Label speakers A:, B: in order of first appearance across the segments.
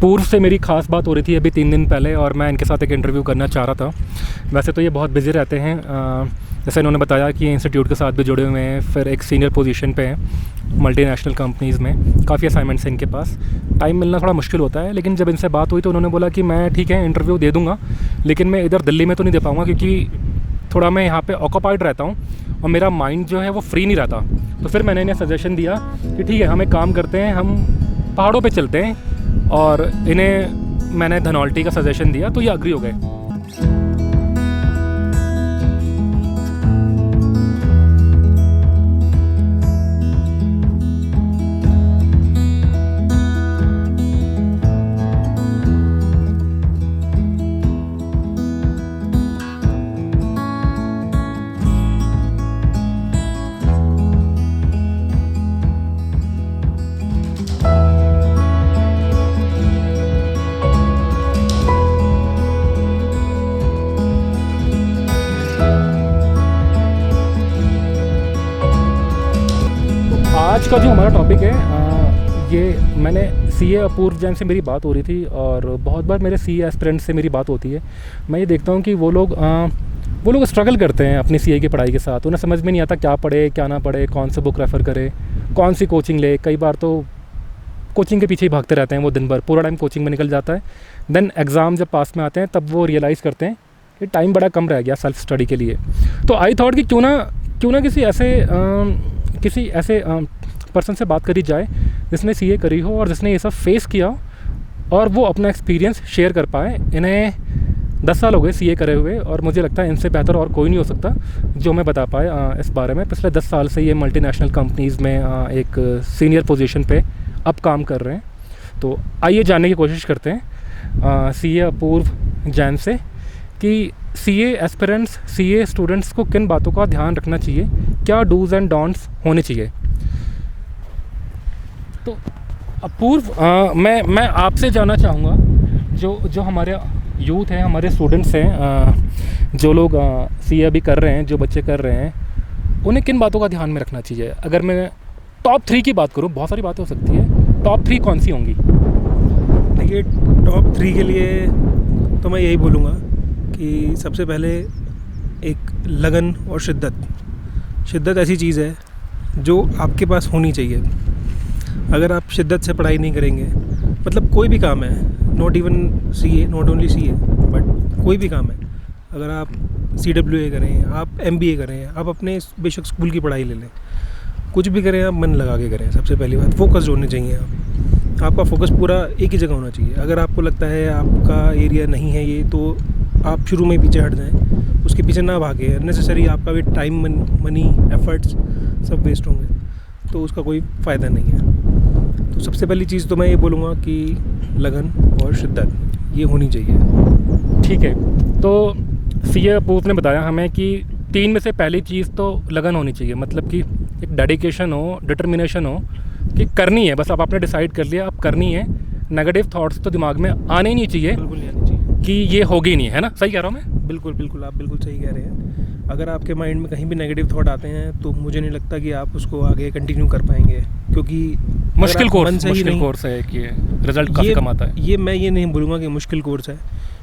A: पूर्व से मेरी ख़ास बात हो रही थी अभी 3 दिन पहले, और मैं इनके साथ एक इंटरव्यू करना चाह रहा था। वैसे तो ये बहुत बिज़ी रहते हैं, जैसे इन्होंने बताया कि इंस्टीट्यूट के साथ भी जुड़े हुए हैं, फिर एक सीनियर पोजीशन पे हैं मल्टीनेशनल कंपनीज़ में, काफ़ी असाइनमेंट्स हैं इनके पास, टाइम मिलना थोड़ा मुश्किल होता है। लेकिन जब इनसे बात हुई तो उन्होंने बोला कि मैं ठीक है इंटरव्यू दे दूँगा, लेकिन मैं इधर दिल्ली में तो नहीं दे पाऊँगा, क्योंकि थोड़ा मैं यहाँ पे ऑक्यूपाइड रहता हूँ और मेरा माइंड जो है वो फ्री नहीं रहता। तो फिर मैंने इन्हें सजेशन दिया कि ठीक है, हम एक काम करते हैं, हम पहाड़ों पे चलते हैं, और इन्हें मैंने धनौल्टी का सजेशन दिया तो ये अग्री हो गए। आज का जो हमारा टॉपिक है, ये मैंने सीए अपूर्व जैन से मेरी बात हो रही थी, और बहुत बार मेरे सीए एस्पिरेंट से मेरी बात होती है। मैं ये देखता हूँ कि वो लोग स्ट्रगल करते हैं अपनी सीए की पढ़ाई के साथ। उन्हें समझ में नहीं आता क्या पढ़े क्या ना पढ़े, कौन सी बुक रेफ़र करे, कौन सी कोचिंग ले। कई बार तो कोचिंग के पीछे ही भागते रहते हैं, वो दिन भर पूरा टाइम कोचिंग में निकल जाता है। देन एग्ज़ाम जब पास में आते हैं तब वो रियलाइज़ करते हैं कि टाइम बड़ा कम रह गया सेल्फ़ स्टडी के लिए। तो आई थॉट कि क्यों ना किसी ऐसे पर्सन से बात करी जाए जिसने सीए करी हो और जिसने ये सब फेस किया हो, और वो अपना एक्सपीरियंस शेयर कर पाए। इन्हें 10 साल हो गए सीए करे हुए, और मुझे लगता है इनसे बेहतर और कोई नहीं हो सकता जो मैं बता पाए इस बारे में। पिछले 10 साल से ये मल्टीनेशनल कंपनीज़ में एक सीनियर पोजीशन पे अब काम कर रहे हैं। तो आइए जानने की कोशिश करते हैं सीए अपूर्व जैन से कि सीए एस्पिरेंट्स, सीए स्टूडेंट्स को किन बातों का ध्यान रखना चाहिए, क्या डूज़ एंड डोंट्स होने चाहिए। तो अपूर्व, मैं आपसे जानना चाहूँगा, जो हमारे यूथ हैं, हमारे स्टूडेंट्स हैं, जो लोग सीए अभी कर रहे हैं, जो बच्चे कर रहे हैं, उन्हें किन बातों का ध्यान में रखना चाहिए। अगर मैं टॉप 3 की बात करूँ, बहुत सारी बातें हो सकती है, टॉप 3 कौन सी होंगी?
B: देखिए, टॉप 3 के लिए तो मैं यही बोलूँगा कि सबसे पहले एक लगन और शिद्दत ऐसी चीज़ है जो आपके पास होनी चाहिए। अगर आप शिद्दत से पढ़ाई नहीं करेंगे, मतलब कोई भी काम है, not even CA, not only CA, but कोई भी काम है, अगर आप CWA करें, आप MBA करें, आप अपने बेशक स्कूल की पढ़ाई ले लें, कुछ भी करें आप मन लगा के करें। सबसे पहली बात, फोकस्ड होने चाहिए आपका फोकस पूरा एक ही जगह होना चाहिए। अगर आपको लगता है आपका एरिया नहीं है ये, तो आप शुरू में पीछे हट जाएं, उसके पीछे ना भागे। अननेसेसरी आपका भी टाइम, मनी, एफर्ट्स सब वेस्ट होंगे, तो उसका कोई फ़ायदा नहीं है। तो सबसे पहली चीज़ तो मैं ये बोलूँगा कि लगन और शिद्दत ये होनी चाहिए।
A: ठीक है, तो सीए अपूर्व ने बताया हमें कि 3 में से पहली चीज़ तो लगन होनी चाहिए, मतलब कि एक डेडिकेशन हो, डिटर्मिनेशन हो कि करनी है, बस आपने डिसाइड कर लिया अब करनी है। नेगेटिव थॉट्स तो दिमाग में आने ही नहीं चाहिए,
B: बिल्कुल नहीं आनी चाहिए
A: कि ये होगी नहीं, है ना? सही कह रहा हूँ मैं?
B: बिल्कुल आप बिल्कुल सही कह रहे हैं। अगर आपके माइंड में कहीं भी नेगेटिव थॉट आते हैं तो मुझे नहीं लगता कि आप उसको आगे कंटिन्यू कर पाएंगे, क्योंकि
A: मुश्किल कोर्स है कि रिजल्ट काफ़ी कम आता है।
B: मैं ये नहीं बोलूँगा कि मुश्किल कोर्स है,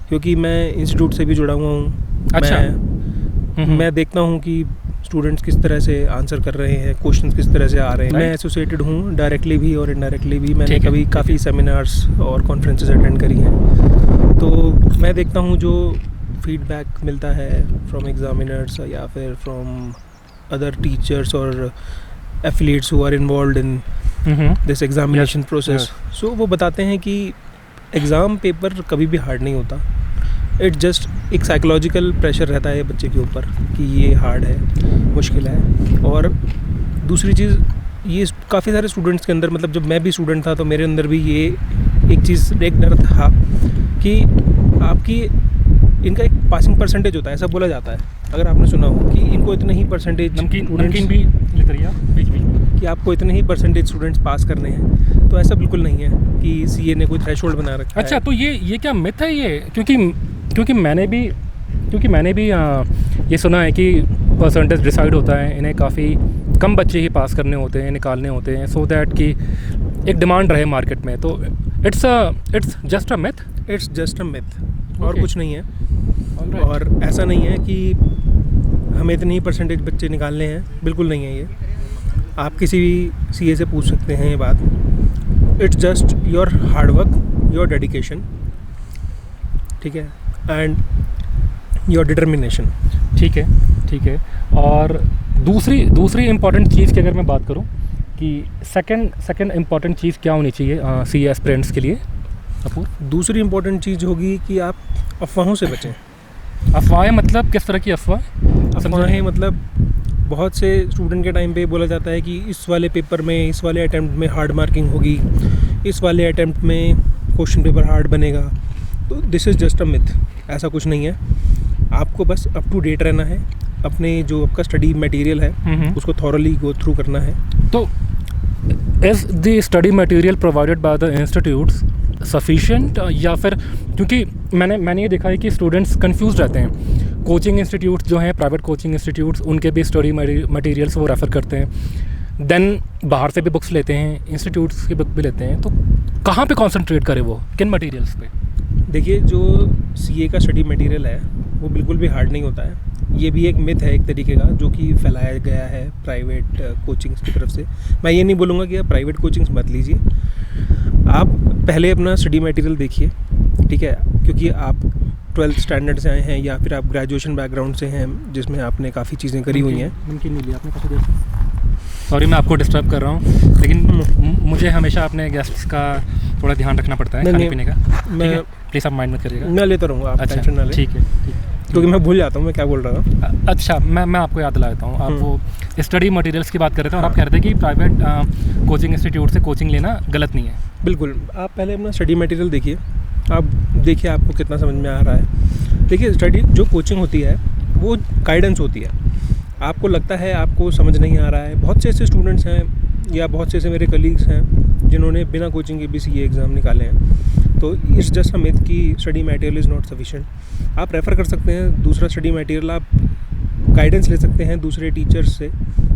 B: क्योंकि मैं इंस्टीट्यूट से भी जुड़ा हुआ हूँ।
A: अच्छा।
B: मैं देखता हूँ कि स्टूडेंट्स किस तरह से आंसर कर रहे हैं, क्वेश्चंस किस तरह से आ रहे हैं। मैं एसोसिएटेड हूँ डायरेक्टली भी और इनडायरेक्टली भी। मैंने कभी काफ़ी सेमिनार्स और कॉन्फ्रेंसेस अटेंड करी हैं, तो मैं देखता हूँ जो फीडबैक मिलता है फ्रॉम एग्जामिनर्स या फिर फ्रॉम अदर टीचर्स और affiliates who are involved in this examination process. So वो बताते हैं कि एग्ज़ाम पेपर कभी भी हार्ड नहीं होता। इट जस्ट एक साइकोलॉजिकल प्रेशर रहता है बच्चे के ऊपर कि ये हार्ड है, मुश्किल है। और दूसरी चीज़, ये काफ़ी सारे स्टूडेंट्स के अंदर, मतलब जब मैं भी स्टूडेंट था तो मेरे अंदर भी ये एक डर था कि आपकी इनका एक पासिंग परसेंटेज होता है, ऐसा बोला जाता है, अगर आपने सुना हो कि इनको इतने ही परसेंटेज
A: नमकीन भी
B: कि आपको इतने ही परसेंटेज स्टूडेंट्स पास करने हैं। तो ऐसा बिल्कुल नहीं है कि सीए ने कोई थ्रेशोल्ड बना रखा है।
A: अच्छा, तो ये क्या मिथ है ये? क्योंकि मैंने भी ये सुना है कि परसेंटेज डिसाइड होता है, इन्हें काफ़ी कम बच्चे ही पास करने होते हैं, निकालने होते हैं, सो दैट कि एक डिमांड रहे मार्केट में, तो it's just a myth.
B: It's just a myth और
A: Okay.
B: कुछ नहीं है।
A: Alright.
B: और ऐसा नहीं है कि हमें इतनी ही परसेंटेज बच्चे निकालने हैं, बिल्कुल नहीं है ये। आप किसी भी सीए से पूछ सकते हैं ये बात। It's just your hard work, your dedication, ठीक है, एंड योर डिटर्मिनेशन।
A: ठीक है। और दूसरी इम्पॉर्टेंट चीज़ की अगर मैं बात करूं कि सेकंड इम्पॉर्टेंट चीज़ क्या होनी चाहिए सी एस्पिरेंट्स के लिए अपूर्व?
B: दूसरी इम्पोर्टेंट चीज़ होगी कि आप अफवाहों से बचें।
A: अफवाहें मतलब किस तरह की अफवाह?
B: अफवाहें मतलब बहुत से स्टूडेंट के टाइम पे बोला जाता है कि इस वाले पेपर में, इस वाले अटैम्प्ट में हार्ड मार्किंग होगी, इस वाले अटैम्प्ट में क्वेश्चन पेपर हार्ड बनेगा। तो this is just a myth. ऐसा कुछ नहीं है। आपको बस अप टू डेट रहना है, अपने जो आपका स्टडी मटेरियल है उसको थॉरली गो थ्रू करना है।
A: तो is the study material provided by the institutes sufficient, या फिर क्योंकि मैंने ये देखा है कि स्टूडेंट्स कंफ्यूज रहते हैं। कोचिंग इंस्टीट्यूट्स जो हैं, प्राइवेट कोचिंग इंस्टीट्यूट्स, उनके भी स्टडी मटेरियल्स वो रेफ़र करते हैं, देन बाहर से भी बुक्स लेते हैं, इंस्टीट्यूट्स की बुक भी लेते हैं। तो कहाँ पे कंसंट्रेट करें, वो किन मटेरियल्स पे?
B: देखिए, जो सीए का स्टडी मटेरियल है वो बिल्कुल भी हार्ड नहीं होता है। ये भी एक मिथ है एक तरीके का, जो कि फैलाया गया है प्राइवेट कोचिंग्स की तरफ से। मैं ये नहीं बोलूँगा कि आप प्राइवेट कोचिंग्स मत लीजिए। आप पहले अपना स्टडी मटेरियल देखिए, ठीक है, क्योंकि आप 12th स्टैंडर्ड से आए हैं या फिर आप ग्रेजुएशन बैकग्राउंड से हैं जिसमें आपने काफ़ी चीज़ें करी हुई हैं।
A: नमकीन नहीं लिया आपने काफ़ी देर से? सॉरी मैं आपको डिस्टर्ब कर रहा हूँ, लेकिन मुझे हमेशा अपने गेस्ट्स का थोड़ा ध्यान रखना पड़ता है खाने पीने का।
B: मैं
A: प्लीज़ आप माइंड मत करिएगा।
B: मैं लेता रहूँगा, आप
A: अच्छा,
B: टेंशन ना लें,
A: ठीक है।
B: क्योंकि मैं भूल जाता हूँ मैं क्या बोल रहा था।
A: अच्छा, मैं आपको याद दिला देता हूँ। आप वो स्टडी मटेरियल्स की बात कर रहे थे और आप कह रहे थे कि प्राइवेट कोचिंग इंस्टीट्यूट से कोचिंग लेना गलत नहीं है।
B: बिल्कुल, आप पहले अपना स्टडी मटेरियल देखिए, आप देखिए आपको कितना समझ में आ रहा है। देखिए, स्टडी जो कोचिंग होती है वो गाइडेंस होती है। आपको लगता है आपको समझ नहीं आ रहा है। बहुत से ऐसे स्टूडेंट्स हैं या बहुत से ऐसे मेरे कलीग्स हैं जिन्होंने बिना कोचिंग के भी सीए एग्ज़ाम निकाले हैं। तो इट्स जस्ट अ मिथ कि study material is not sufficient. आप रेफ़र कर सकते हैं दूसरा स्टडी मटेरियल, आप गाइडेंस ले सकते हैं दूसरे टीचर्स से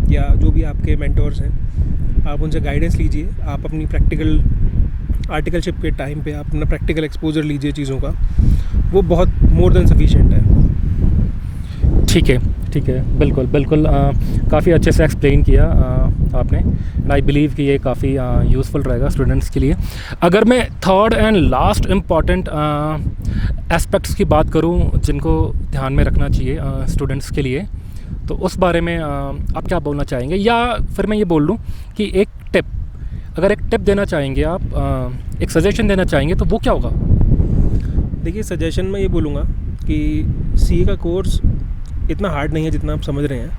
B: या जो भी आपके मेंटोर्स हैं, आप उनसे गाइडेंस लीजिए। आप अपनी प्रैक्टिकल आर्टिकलशिप के टाइम पे आप अपना प्रैक्टिकल एक्सपोजर लीजिए चीज़ों का, वो बहुत मोर देन सफिशिएंट है।
A: ठीक है, बिल्कुल काफ़ी अच्छे से एक्सप्लेन किया आपने, एंड आई बिलीव कि ये काफ़ी यूज़फुल रहेगा स्टूडेंट्स के लिए। अगर मैं third and last important aspects की बात करूं जिनको ध्यान में रखना चाहिए स्टूडेंट्स के लिए, तो उस बारे में आप क्या बोलना चाहेंगे? या फिर मैं ये बोल लूँ कि एक टिप देना चाहेंगे आप, एक सजेशन देना चाहेंगे, तो वो क्या होगा?
B: देखिए, सजेशन मैं ये बोलूँगा कि सीए का कोर्स इतना हार्ड नहीं है जितना आप समझ रहे हैं।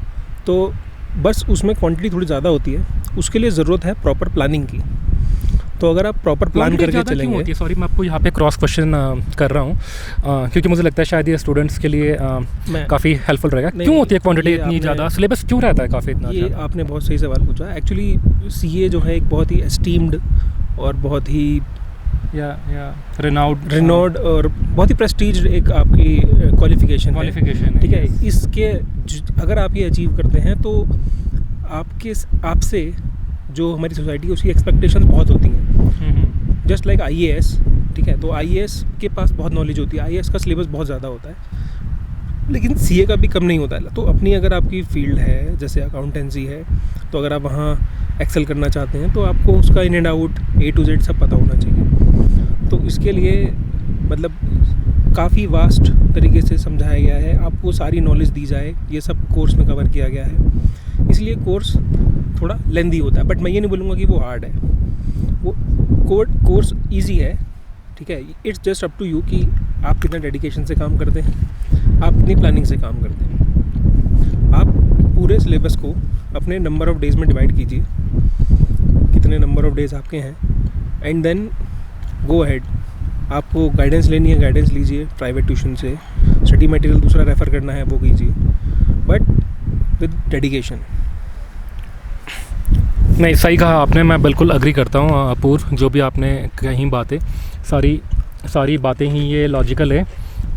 B: तो बस उसमें क्वांटिटी थोड़ी ज़्यादा होती है, उसके लिए ज़रूरत है प्रॉपर प्लानिंग की। तो अगर आप प्रॉपर प्लान करके चलेंगे।
A: सॉरी मैं आपको यहाँ पे क्रॉस क्वेश्चन कर रहा हूँ, क्योंकि मुझे लगता है शायद ये स्टूडेंट्स के लिए काफ़ी हेल्पफुल रहेगा। क्यों होती है क्वांटिटी इतनी ज़्यादा? सिलेबस क्यों रहता है काफ़ी इतना?
B: ये आपने बहुत सही सवाल पूछा। एक्चुअली सीए जो है एक बहुत ही एस्टीम्ड और बहुत ही
A: या रिनाउड
B: और बहुत ही प्रेस्टीज एक आपकी क्वालिफिकेशन है, ठीक है। इसके अगर आप ये अचीव करते हैं तो आपसे जो हमारी सोसाइटी है उसकी एक्सपेक्टेशंस बहुत होती हैं। जस्ट लाइक आईएएस, ठीक है, तो आईएएस के पास बहुत नॉलेज होती है, आईएएस का सिलेबस बहुत ज़्यादा होता है, लेकिन सीए का भी कम नहीं होता है। तो अपनी अगर आपकी फील्ड है जैसे अकाउंटेंसी है, तो अगर आप वहाँ एक्सेल करना चाहते हैं तो आपको उसका in and out A to Z सब पता होना चाहिए। तो इसके लिए मतलब काफ़ी वास्ट तरीके से समझाया गया है, आपको सारी नॉलेज दी जाए, ये सब कोर्स में कवर किया गया है। इसलिए कोर्स थोड़ा लेंदी होता है, बट मैं ये नहीं बोलूँगा कि वो हार्ड है। वो कोर्स इजी है, ठीक है। It's just up to you कि आप कितना डेडिकेशन से काम करते हैं, आप कितनी प्लानिंग से काम करते हैं। आप पूरे सिलेबस को अपने नंबर ऑफ़ डेज़ में डिवाइड कीजिए, कितने नंबर ऑफ़ डेज़ आपके हैं, एंड देन गो अहेड। आपको गाइडेंस लेनी है, गाइडेंस लीजिए प्राइवेट ट्यूशन से, स्टडी मटेरियल दूसरा रेफ़र करना है वो कीजिए, बट विद डेडिकेशन।
A: नहीं, सही कहा आपने, मैं बिल्कुल अग्री करता हूँ अपूर्व, जो भी आपने कही बातें, सारी बातें ही ये लॉजिकल है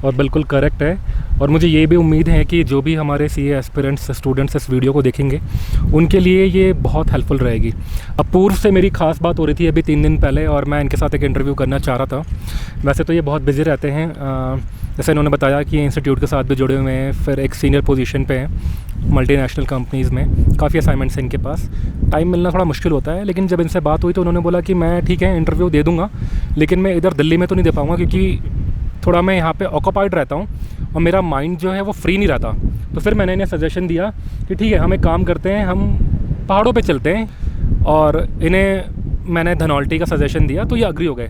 A: और बिल्कुल करेक्ट है। और मुझे ये भी उम्मीद है कि जो भी हमारे सीए एस्पिरेंट्स स्टूडेंट्स इस वीडियो को देखेंगे उनके लिए ये बहुत हेल्पफुल रहेगी। अपूर्व से मेरी ख़ास बात हो रही थी अभी 3 दिन पहले, और मैं इनके साथ एक इंटरव्यू करना चाह रहा था। वैसे तो ये बहुत बिज़ी रहते हैं, जैसे इन्होंने बताया कि इंस्टीट्यूट के साथ भी जुड़े हुए हैं, फिर एक सीनियर पोजीशन पे हैं मल्टीनेशनल कंपनीज़ में, काफ़ी असाइनमेंट्स हैं इनके पास, टाइम मिलना थोड़ा मुश्किल होता है। लेकिन जब इनसे बात हुई तो उन्होंने बोला कि मैं ठीक है इंटरव्यू दे दूँगा, लेकिन मैं इधर दिल्ली में तो नहीं दे पाऊँगा क्योंकि थोड़ा मैं यहाँ पे ऑक्यूपाइड रहता हूँ और मेरा माइंड जो है वो फ्री नहीं रहता। तो फिर मैंने इन्हें सजेशन दिया कि ठीक है हम एक काम करते हैं, हम पहाड़ों पे चलते हैं, और इन्हें मैंने धनौल्टी का सजेशन दिया तो ये अग्री हो गए।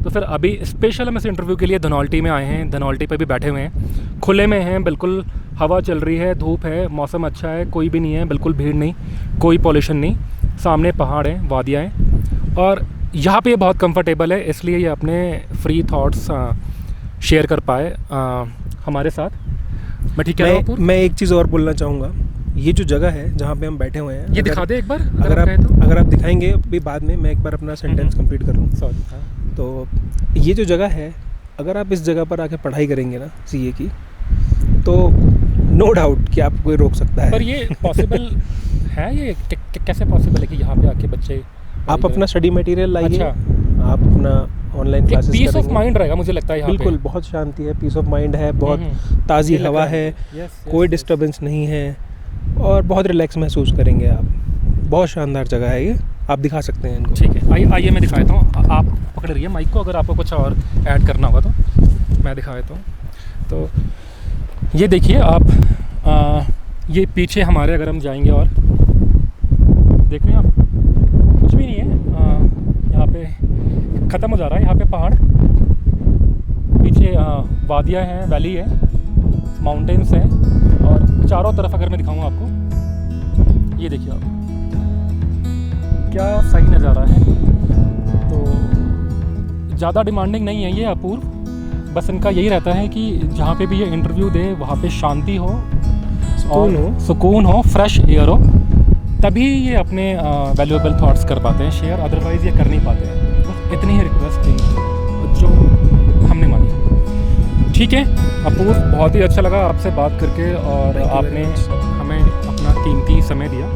A: तो फिर अभी स्पेशल हम इस इंटरव्यू के लिए धनौल्टी में आए हैं, धनौल्टी पे भी बैठे हुए हैं, खुले में हैं, बिल्कुल हवा चल रही है, धूप है, मौसम अच्छा है, कोई भी नहीं है, बिल्कुल भीड़ नहीं, कोई पॉल्यूशन नहीं, सामने पहाड़ हैं, वादियाँ हैं, और यहाँ पे बहुत कंफर्टेबल है, इसलिए ये अपने फ्री थॉट्स शेयर कर पाए हमारे साथ। मैं ठीक है?
B: मैं एक चीज़ और बोलना चाहूँगा, ये जो जगह है जहाँ पे हम बैठे हुए हैं,
A: ये दिखा दे एक बार
B: अगर आप दिखाएंगे भी बाद में, मैं एक बार अपना सेंटेंस कंप्लीट कर लूँ।
A: सॉरी।
B: तो ये जो जगह है, अगर आप इस जगह पर आके पढ़ाई करेंगे ना सीए की, तो नो डाउट कि आपको कोई रोक सकता है।
A: पर ये पॉसिबल है? ये कैसे पॉसिबल है कि यहाँ पे आके बच्चे
B: आप अपना स्टडी मटेरियल लाइए,
A: अच्छा,
B: आप अपना online classes
A: peace of mind रहेगा मुझे लगता है यहाँ
B: बिल्कुल
A: पे।
B: बहुत शांति है, पीस ऑफ माइंड है, बहुत ताज़ी
A: ये लग
B: हवा
A: रहा है।
B: है,
A: यस,
B: कोई
A: यस,
B: डिस्टर्बेंस नहीं है, और बहुत रिलैक्स महसूस करेंगे आप। बहुत शानदार जगह है ये, आप दिखा सकते हैं इनको।
A: ठीक है, आइए मैं दिखा देता हूँ। आप पकड़ रही है माइक को, अगर आपको कुछ और ऐड करना होगा तो मैं दिखा देता हूँ। तो ये देखिए आप, ये पीछे हमारे अगर हम जाएंगे और देख रहे हैं आप, कुछ भी नहीं है, यहाँ पे ख़त्म हो जा रहा है, यहाँ पे पहाड़, पीछे वादियाँ हैं, वैली है, माउंटेन्स हैं, और चारों तरफ अगर मैं दिखाऊँ आपको, ये देखिए आप, क्या सही नज़ारा है। तो ज़्यादा डिमांडिंग नहीं है ये अपूर्व, बस इनका यही रहता है कि जहाँ पे भी ये इंटरव्यू दे वहाँ पे शांति हो, सुकून हो, फ्रेश एयर हो, तभी ये अपने वैल्यूएबल थॉट्स कर पाते हैं शेयर, अदरवाइज़ ये कर नहीं पाते हैं। बस इतनी ही रिक्वेस्ट थी जो हमने मानी। ठीक है अपूर्व, बहुत ही अच्छा लगा आपसे बात करके, और आपने हमें अपना कीमती समय दिया,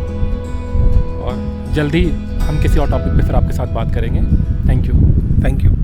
A: और जल्दी हम किसी और टॉपिक पे फिर आपके साथ बात करेंगे। Thank you.